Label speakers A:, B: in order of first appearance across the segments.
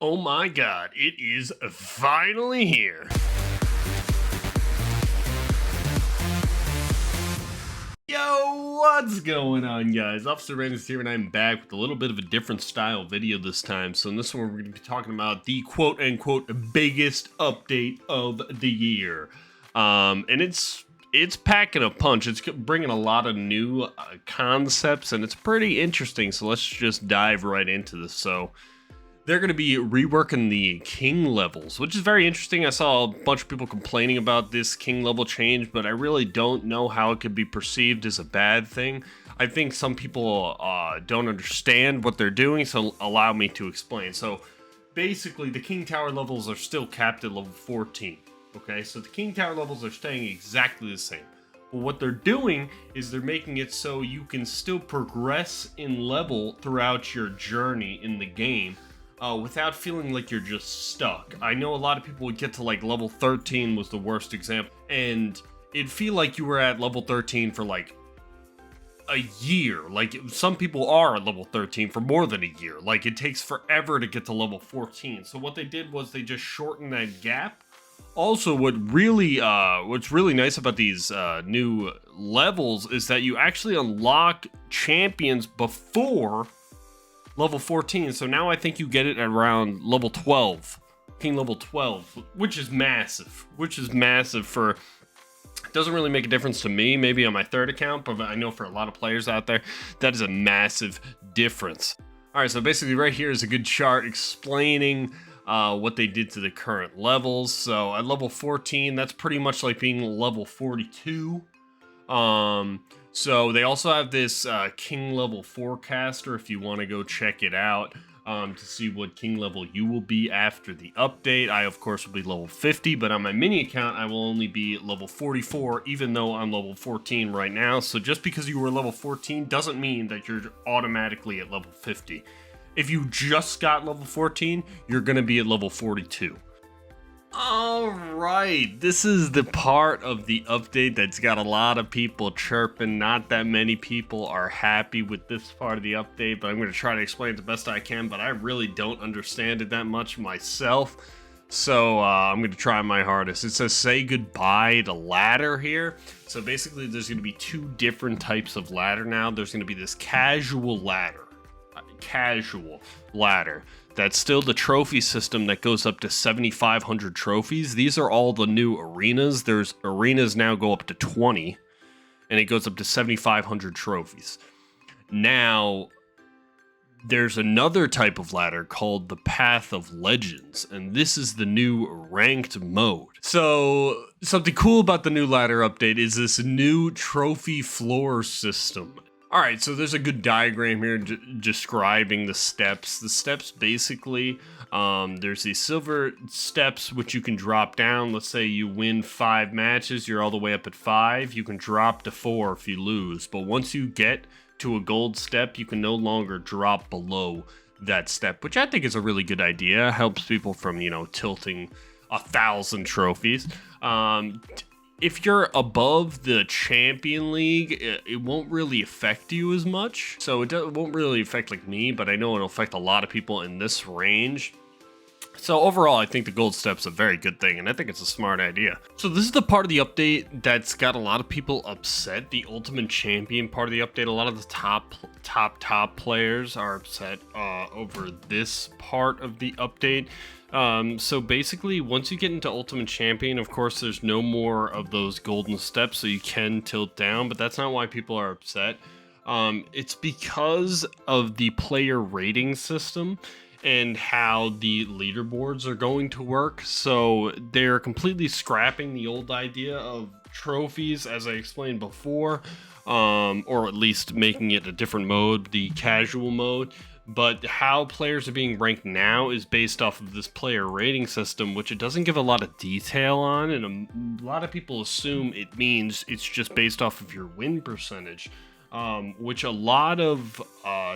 A: Oh my god, it is finally here. Yo, what's going on, guys? Officer Random here, and I'm back with a little bit of a different style video this time. So in this one, we're going to be talking about the quote-unquote biggest update of the year. And it's packing a punch. It's bringing a lot of new concepts, and it's pretty interesting. So let's just dive right into this. So they're going to be reworking the king levels, which is very interesting. I saw a bunch of people complaining about this king level change, but I really don't know how it could be perceived as a bad thing. I think some people don't understand what they're doing, so allow me to explain. So basically, the king tower levels are still capped at level 14. Okay, so the king tower levels are staying exactly the same. But what they're doing is they're making it so you can still progress in level throughout your journey in the game. Without feeling like you're just stuck. I know a lot of people would get to like level 13 was the worst example, and it'd feel like you were at level 13 for like a year. Like some people are at level 13 for more than a year. Like it takes forever to get to level 14. So what they did was they just shortened that gap. Also, what's really nice about these new levels is that you actually unlock champions before level 14, so now I think you get it at around level 12, king level 12, which is massive for, it doesn't really make a difference to me, maybe on my third account, but I know for a lot of players out there, that is a massive difference. All right, so basically right here is a good chart explaining what they did to the current levels. So at level 14, that's pretty much like being level 42. So they also have this king level forecaster if you want to go check it out to see what king level you will be after the update. I, of course, will be level 50, but on my mini account, I will only be level 44, even though I'm level 14 right now. So just because you were level 14 doesn't mean that you're automatically at level 50. If you just got level 14, you're going to be at level 42. Alright, this is the part of the update that's got a lot of people chirping. Not that many people are happy with this part of the update, but I'm going to try to explain it the best I can, but I really don't understand it that much myself. So I'm going to try my hardest. It says say goodbye to ladder here. So basically there's going to be two different types of ladder now. There's going to be this casual ladder. That's still the trophy system that goes up to 7,500 trophies. These are all the new arenas. There's arenas now go up to 20, and it goes up to 7,500 trophies. Now, there's another type of ladder called the Path of Legends, and this is the new ranked mode. So, something cool about the new ladder update is this new trophy floor system. Alright, so there's a good diagram here describing the steps. The steps basically, there's these silver steps which you can drop down. Let's say you win 5 matches, you're all the way up at 5. You can drop to 4 if you lose. But once you get to a gold step, you can no longer drop below that step, which I think is a really good idea. Helps people from, tilting 1,000 trophies. If you're above the Champion League, it won't really affect you as much. So it won't really affect like me, but I know it'll affect a lot of people in this range. So overall, I think the gold step's a very good thing, and I think it's a smart idea. So this is the part of the update that's got a lot of people upset. The Ultimate Champion part of the update, a lot of the top players are upset over this part of the update. So basically, once you get into Ultimate Champion, of course, there's no more of those golden steps, so you can tilt down, but that's not why people are upset. It's because of the player rating system and how the leaderboards are going to work. So they're completely scrapping the old idea of trophies, as I explained before, or at least making it a different mode, the casual mode. But how players are being ranked now is based off of this player rating system, which it doesn't give a lot of detail on, and a lot of people assume it means it's just based off of your win percentage, which a lot of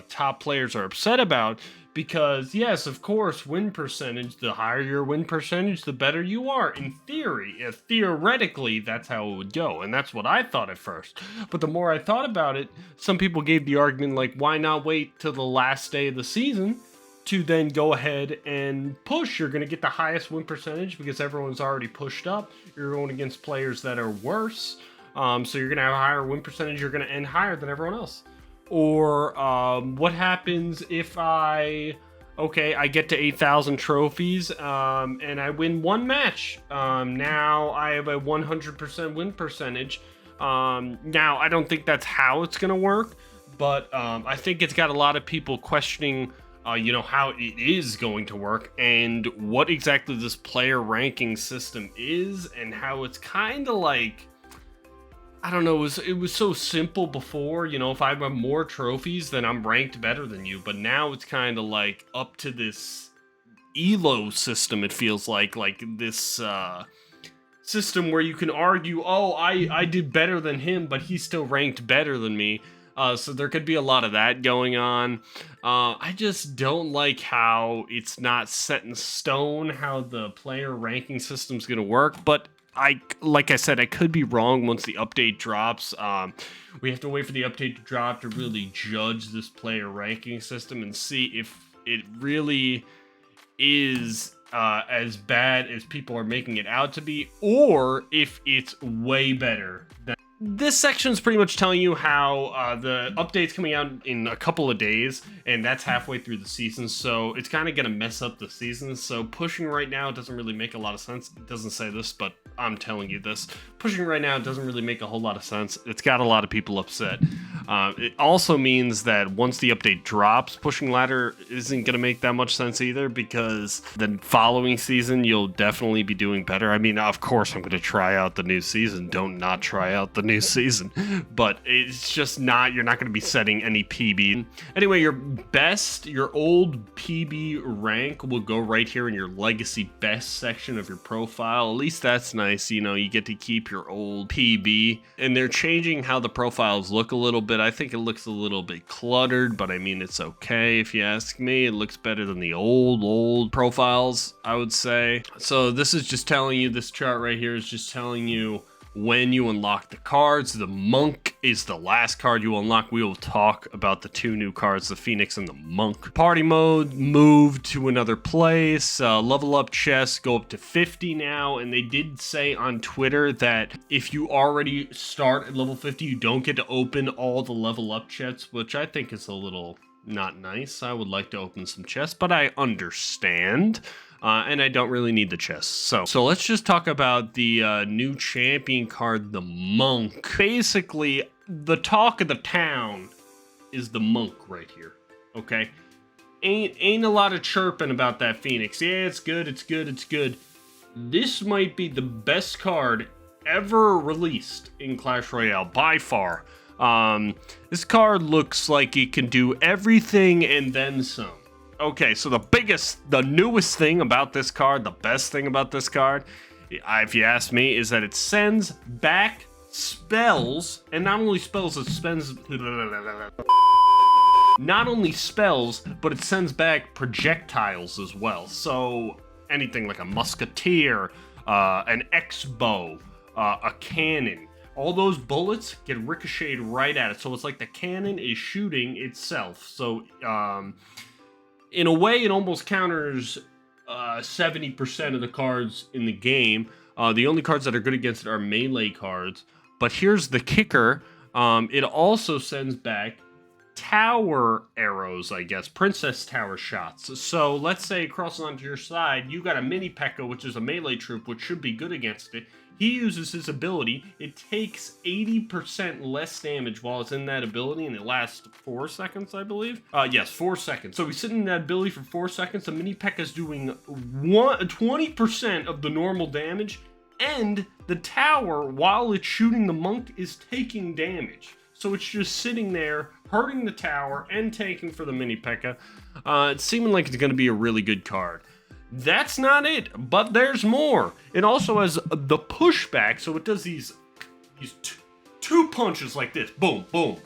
A: top players are upset about, because yes, of course, win percentage, the higher your win percentage, the better you are. In theory, theoretically, that's how it would go, and that's what I thought at first. But the more I thought about it, some people gave the argument like, why not wait till the last day of the season to then go ahead and push. You're going to get the highest win percentage because everyone's already pushed up. You're going against players that are worse. So you're going to have a higher win percentage. You're going to end higher than everyone else. Or what happens if I get to 8,000 trophies and I win one match. Now I have a 100% win percentage. Now, I don't think that's how it's going to work, but I think it's got a lot of people questioning how it is going to work and what exactly this player ranking system is and how it's kind of like, I don't know, it was so simple before, if I have more trophies, then I'm ranked better than you. But now it's kind of like up to this ELO system, it feels like this system where you can argue, oh, I did better than him, but he's still ranked better than me. So there could be a lot of that going on. I just don't like how it's not set in stone how the player ranking system's going to work, but like I said, I could be wrong once the update drops. We have to wait for the update to drop to really judge this player ranking system and see if it really is as bad as people are making it out to be, or if it's way better than. This section is pretty much telling you how the update's coming out in a couple of days, and that's halfway through the season, so it's kind of going to mess up the season. So pushing right now doesn't really make a lot of sense. It doesn't say this, but I'm telling you this. Pushing right now doesn't really make a whole lot of sense. It's got a lot of people upset. It also means that once the update drops, pushing ladder isn't going to make that much sense either, because the following season, you'll definitely be doing better. I mean, of course, I'm going to try out the new season. Don't not try out the new season, but it's just not, you're not going to be setting any PB. Anyway, your old PB rank will go right here in your legacy best section of your profile. At least that's nice. You get to keep your old PB, and they're changing how the profiles look a little bit. I think it looks a little bit cluttered, but I mean, it's okay if you ask me. It looks better than the old profiles, I would say. So this is just telling you, this chart right here is just telling you when you unlock the cards. The Monk is the last card you unlock. We will talk about the two new cards, the Phoenix and the Monk. Party mode moved to another place. Level up chests go up to 50 now, and they did say on Twitter that if you already start at level 50, you don't get to open all the level up chests, which I think is a little not nice. I would like to open some chests, but I understand. And I don't really need the chests. So let's just talk about the new champion card, the Monk. Basically, the talk of the town is the Monk right here, okay? Ain't a lot of chirping about that Phoenix. Yeah, it's good. This might be the best card ever released in Clash Royale, by far. This card looks like it can do everything and then some. Okay, so the newest thing about this card, the best thing about this card, if you ask me, is that it sends back spells, and not only spells, but it sends back projectiles as well. So anything like a musketeer, an X-bow, a cannon, all those bullets get ricocheted right at it. So it's like the cannon is shooting itself. So, in a way, it almost counters 70% of the cards in the game. The only cards that are good against it are melee cards. But here's the kicker. It also sends back tower arrows, I guess. Princess tower shots. So let's say crossing onto your side, you got a mini P.E.K.K.A, which is a melee troop, which should be good against it. He uses his ability. It takes 80% less damage while it's in that ability, and it lasts 4 seconds, I believe. Yes, 4 seconds. So he's sitting in that ability for 4 seconds. The mini P.E.K.K.A is doing 20% of the normal damage, and the tower, while it's shooting the Monk, is taking damage. So it's just sitting there, hurting the tower, and taking for the mini P.E.K.K.A. It's seeming like it's going to be a really good card. That's not it, but there's more. It also has the pushback, so it does these two punches like this. Boom, boom.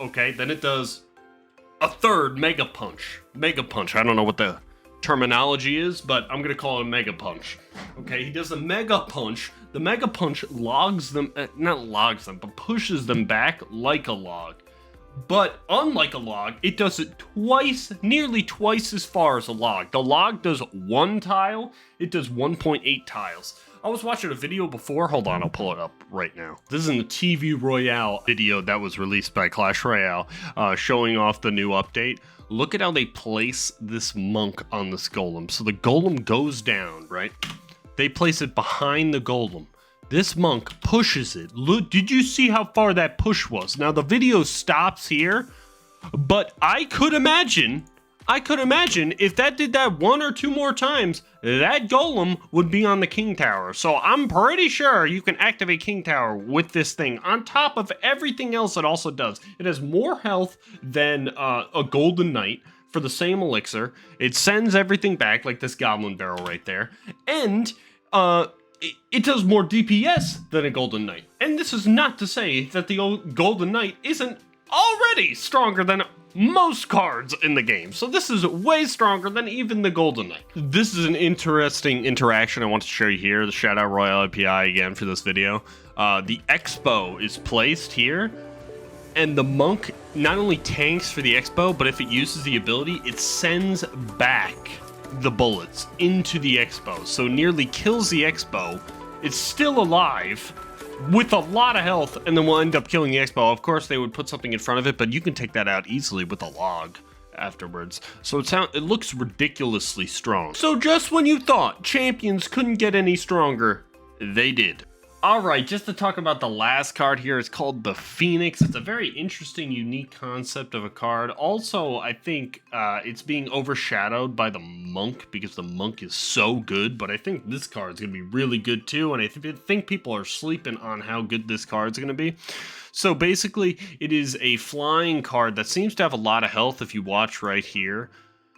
A: Okay, then it does a third mega punch. Mega punch. I don't know what the terminology is, but I'm going to call it a mega punch. Okay, he does a mega punch. The mega punch logs them, not logs them, but pushes them back like a log. But unlike a log, it does it twice, nearly twice as far as a log. The log does 1 tile, it does 1.8 tiles. I was watching a video before, hold on, I'll pull it up right now. This is in the TV Royale video that was released by Clash Royale, showing off the new update. Look at how they place this monk on this golem. So the golem goes down, right? They place it behind the golem. This monk pushes it. Look, did you see how far that push was? Now the video stops here, but I could imagine if that did that 1 or 2 more times, that golem would be on the king tower. So I'm pretty sure you can activate king tower with this thing on top of everything else it also does. It has more health than a golden knight for the same elixir. It sends everything back like this goblin barrel right there. And it does more DPS than a Golden Knight. And this is not to say that the old Golden Knight isn't already stronger than most cards in the game. So this is way stronger than even the Golden Knight. This is an interesting interaction I want to show you here. The shout out Royale API again for this video. The Expo is placed here, and the monk not only tanks for the Expo, but if it uses the ability, it sends back the bullets into the Expo, so nearly kills the Expo. It's still alive with a lot of health, and then we'll end up killing the Expo. Of course, they would put something in front of it, but you can take that out easily with a log afterwards. So it looks ridiculously strong. So just when you thought champions couldn't get any stronger, they did. Alright, just to talk about the last card here, it's called the Phoenix. It's a very interesting, unique concept of a card. Also, I think it's being overshadowed by the Monk, because the Monk is so good, but I think this card is going to be really good too, and I think people are sleeping on how good this card is going to be. So basically, it is a flying card that seems to have a lot of health if you watch right here.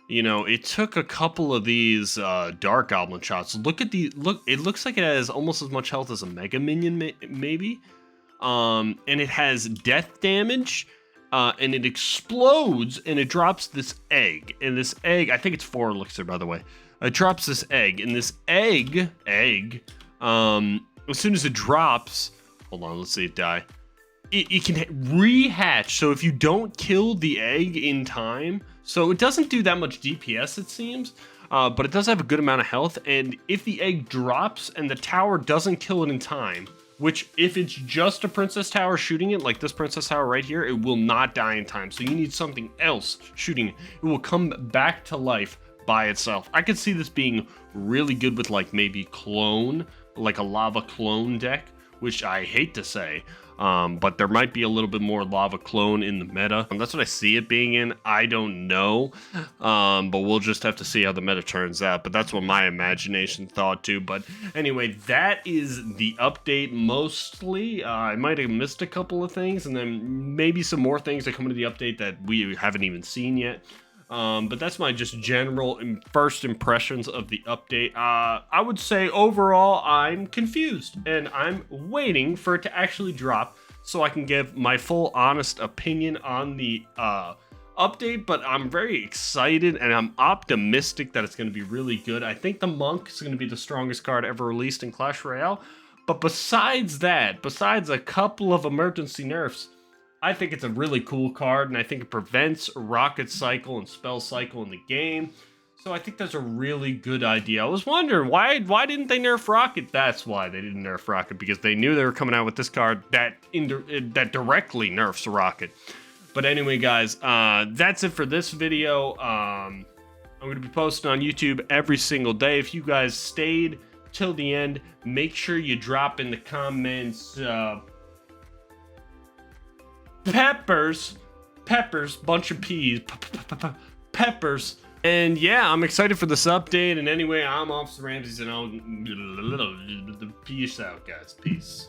A: You know, it took a couple of these Dark Goblin shots. Look, it looks like it has almost as much health as a Mega Minion, maybe. And it has death damage, and it explodes, and it drops this egg. And this egg, I think it's 4 elixir, by the way. It drops this egg, and this egg, as soon as it drops, hold on, let's see it die. It can rehatch, so if you don't kill the egg in time, so it doesn't do that much DPS it seems, but it does have a good amount of health, and if the egg drops and the tower doesn't kill it in time, which if it's just a princess tower shooting it, like this princess tower right here, it will not die in time, so you need something else shooting it. It will come back to life by itself. I could see this being really good with like maybe clone, like a lava clone deck, which I hate to say, but there might be a little bit more lava clone in the meta. And that's what I see it being in. I don't know, but we'll just have to see how the meta turns out. But that's what my imagination thought too. But anyway, that is the update mostly. I might have missed a couple of things, and then maybe some more things that come into the update that we haven't even seen yet. But that's my just general first impressions of the update. I would say overall I'm confused, and I'm waiting for it to actually drop so I can give my full honest opinion on the update. But I'm very excited, and I'm optimistic that it's going to be really good. I think the Monk is going to be the strongest card ever released in Clash Royale. But besides that, besides a couple of emergency nerfs, I think it's a really cool card, and I think it prevents Rocket Cycle and Spell Cycle in the game. So I think that's a really good idea. I was wondering, why didn't they nerf Rocket? That's why they didn't nerf Rocket, because they knew they were coming out with this card that directly nerfs Rocket. But anyway, guys, that's it for this video. I'm going to be posting on YouTube every single day. If you guys stayed till the end, make sure you drop in the comments peppers, bunch of peas, peppers. And yeah, I'm excited for this update. And anyway, I'm Officer Ramses, and I'll peace out, guys. Peace.